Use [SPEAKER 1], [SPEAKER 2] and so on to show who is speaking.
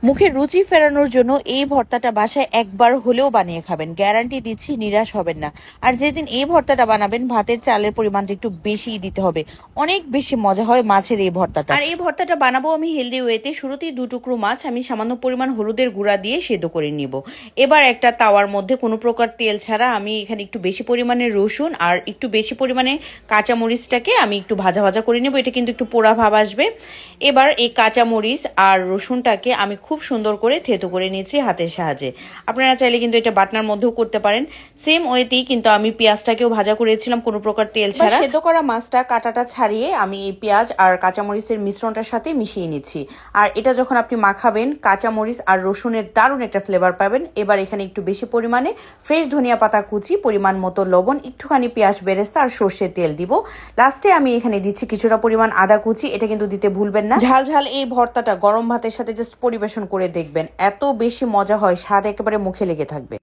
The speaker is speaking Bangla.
[SPEAKER 1] মুখে রুচি ফেরানোর জন্য এই ভর্তাটা বাসায় একবার হলেও বানিয়ে খাবেন, গ্যারান্টি দিচ্ছি নিরাশ হবেন না। আর যেদিন এই ভর্তাটা বানাবেন ভাতের চালের পরিমাণটা একটু বেশিই দিতে হবে, অনেক বেশি মজা হয় মাছের এই ভর্তাটা। আর এই ভর্তাটা বানাবো আমি হেলদি ওয়েতে। শুরুতেই 2 টুকরো মাছ আমি সামান্য পরিমাণ হলুদের গুঁড়া দিয়ে সেদ্ধ করে নিব। এবার একটা তাওয়ার মধ্যে কোনো প্রকার তেল ছাড়া আমি এখানে একটু বেশি পরিমাণে রসুন আর একটু বেশি পরিমাণে কাঁচামরিচটাকে আমি একটু ভাজা ভাজা করে নেব। এটা কিন্তু একটু পোড়া ভাব আসবে। এবার এই কাঁচামরিচ আর রসুনটাকে আমি খুব সুন্দর করে থেতো করে নিয়েছি হাতের সাহায্যে। আপনারা চাইলে কিন্তু এটা বাটনার মধ্যেও করতে পারেন। সেম ওয়েতেই কিন্তু আমি পেঁয়াজটাকেও ভাজা করেছিলাম কোনো প্রকার তেল ছাড়া। সেদ্ধ করা মাছটা কাঁটাটা ছাড়িয়ে আমি এই পেঁয়াজ আর কাঁচামরিচের মিশ্রণটার সাথে মিশিয়ে নিচ্ছি। আর এটা যখন আপনি মাখাবেন কাঁচামরিচ আর রসুনের দারুণ একটা ফ্লেভার পাবেন। এবার এখানে একটু বেশি পরিমাণে ফ্রেশ ধনিয়া পাতা কুচি, পরিমাণ মতো লবণ, একটুখানি পেঁয়াজ বেরেস্তা আর সর্ষের তেল দিব। লাস্টে আমি এখানে দিচ্ছি কিছুটা পরিমাণ আদা কুচি, এটা কিন্তু দিতে ভুলবেন না। ঝাল ঝাল এই ভর্তাটা গরম ভাতের সাথে জাস্ট পরিবেশন করে দেখবেন, এত বেশি মজা হয়, স্বাদ একেবারে মুখে লেগে থাকবে।